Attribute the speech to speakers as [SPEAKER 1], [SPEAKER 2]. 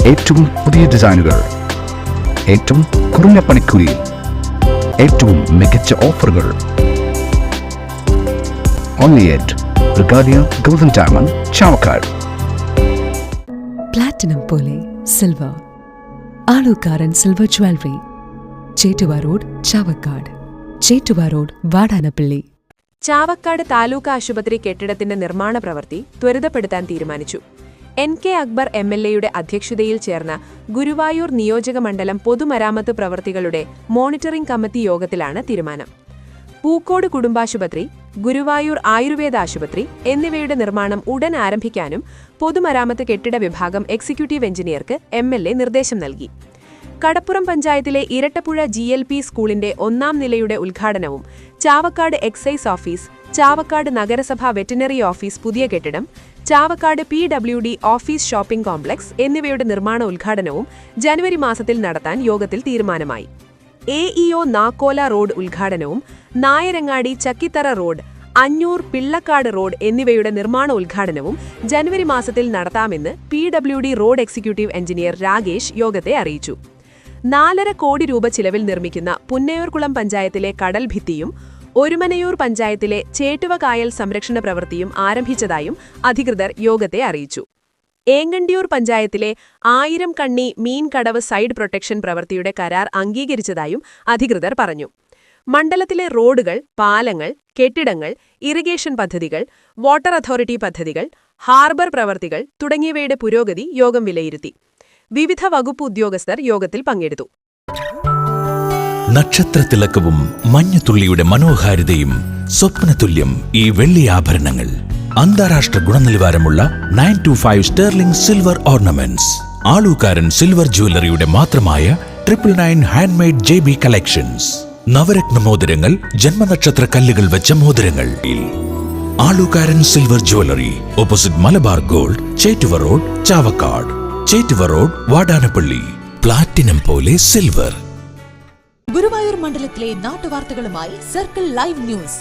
[SPEAKER 1] ഏറ്റവും പുതിയ ഡിസൈനുകൾ, ഏറ്റവും കുറഞ്ഞ പണിക്കൂലിയിൽ, ഏറ്റവും മികച്ച ഓഫറുകൾ. Only at Regalia Golden Diamond, Chavakkad.
[SPEAKER 2] Platinum പോലെ silver, Alukkaran silver jewellery, Chettuva road, Chavakkad. Chettuva road, Vadanappally.
[SPEAKER 3] Chavakkad taluk ആശുപത്രി കെട്ടിടത്തിന്റെ നിർമ്മാണ പ്രവൃത്തി ത്വരിതപ്പെടുത്താൻ തീരുമാനിച്ചു. NK അക്ബർ MLA-യുടെ അധ്യക്ഷതയിൽ ചേർന്ന ഗുരുവായൂർ നിയോജക മണ്ഡലം പൊതുമരാമത്ത് പ്രവൃത്തികളുടെ മോണിറ്ററിംഗ് കമ്മിറ്റി യോഗത്തിലാണ് തീരുമാനം. പൂക്കോട് കുടുംബാശുപത്രി, ഗുരുവായൂർ ആയുർവേദ ആശുപത്രി എന്നിവയുടെ നിർമ്മാണം ഉടൻ ആരംഭിക്കാനും പൊതുമരാമത്ത് കെട്ടിട വിഭാഗം എക്സിക്യൂട്ടീവ് എഞ്ചിനീയർക്ക് MLA നിർദ്ദേശം നൽകി. കടപ്പുറം പഞ്ചായത്തിലെ ഇരട്ടപ്പുഴ GLP സ്കൂളിന്റെ 1-ാം നിലയുടെ ഉദ്ഘാടനവും, ചാവക്കാട് എക്സൈസ് ഓഫീസ്, ചാവക്കാട് നഗരസഭ വെറ്റിനറി ഓഫീസ് പുതിയ കെട്ടിടം, Chavakkad PWD office shopping complex എന്നിവയുടെ നിർമ്മാണ ഉദ്ഘാടനവും ജനുവരി മാസത്തിൽ നടത്താൻ യോഗത്തിൽ തീരുമാനമായി. AEO നാക്കോല റോഡ് ഉദ്ഘാടനവും, നായരങ്ങാടി ചക്കിത്തറ റോഡ്, അഞ്ഞൂർ പിള്ളക്കാട് റോഡ് എന്നിവയുടെ നിർമ്മാണ ഉദ്ഘാടനവും ജനുവരി മാസത്തിൽ നടത്താമെന്ന് PWD road executive engineer Rakesh യോഗത്തെ അറിയിച്ചു. 4.5 കോടി രൂപ ചിലവിൽ നിർമ്മിക്കുന്ന പുന്നയൂർകുളം പഞ്ചായത്തിലെ കടൽ ഭിത്തിയും ഒരുമനയൂർ പഞ്ചായത്തിലെ ചേറ്റുവ കായൽ സംരക്ഷണ പ്രവൃത്തിയും ആരംഭിച്ചതായും അധികൃതർ യോഗത്തെ അറിയിച്ചു. ഏങ്ങണ്ടിയൂർ പഞ്ചായത്തിലെ 1000 കണ്ണി മീൻ കടവ് സൈഡ് പ്രൊട്ടക്ഷൻ പ്രവൃത്തിയുടെ കരാർ അംഗീകരിച്ചതായും അധികൃതർ പറഞ്ഞു. മണ്ഡലത്തിലെ റോഡുകൾ, പാലങ്ങൾ, കെട്ടിടങ്ങൾ, ഇറിഗേഷൻ പദ്ധതികൾ, വാട്ടർ അതോറിറ്റി പദ്ധതികൾ, ഹാർബർ പ്രവൃത്തികൾ തുടങ്ങിയവയുടെ പുരോഗതി യോഗം വിലയിരുത്തി. വിവിധ വകുപ്പ് ഉദ്യോഗസ്ഥർ യോഗത്തിൽ പങ്കെടുത്തു.
[SPEAKER 4] നക്ഷത്രത്തിലക്കവും മഞ്ഞത്തുള്ളിയുടെ മനോഹാരിതയും സ്വപ്നതുല്യം ഈ വെള്ളി ആഭരണങ്ങൾ. അന്താരാഷ്ട്ര ഗുണനിലവാരമുള്ള 925 sterling silver ornaments. Alukkaran silver ജ്വല്ലറിയുടെ മാത്രമായ 999 ഹാൻഡ്മെയ്ഡ് JB കളക്ഷൻസ്. നവരത്ന മോതിരങ്ങൾ, ജന്മനക്ഷത്ര കല്ലുകൾ വെച്ച മോതിരങ്ങൾ. Alukkaran silver jewellery, opposite Malabar Gold, Chettuva road, Chavakkad. Chettuva road, Vadanappally. Platinum പോലെ സിൽവർ.
[SPEAKER 5] ഗുരുവായൂർ മണ്ഡലത്തിലെ നാട്ടുവാർത്തകളുമായി സർക്കിൾ ലൈവ് ന്യൂസ്.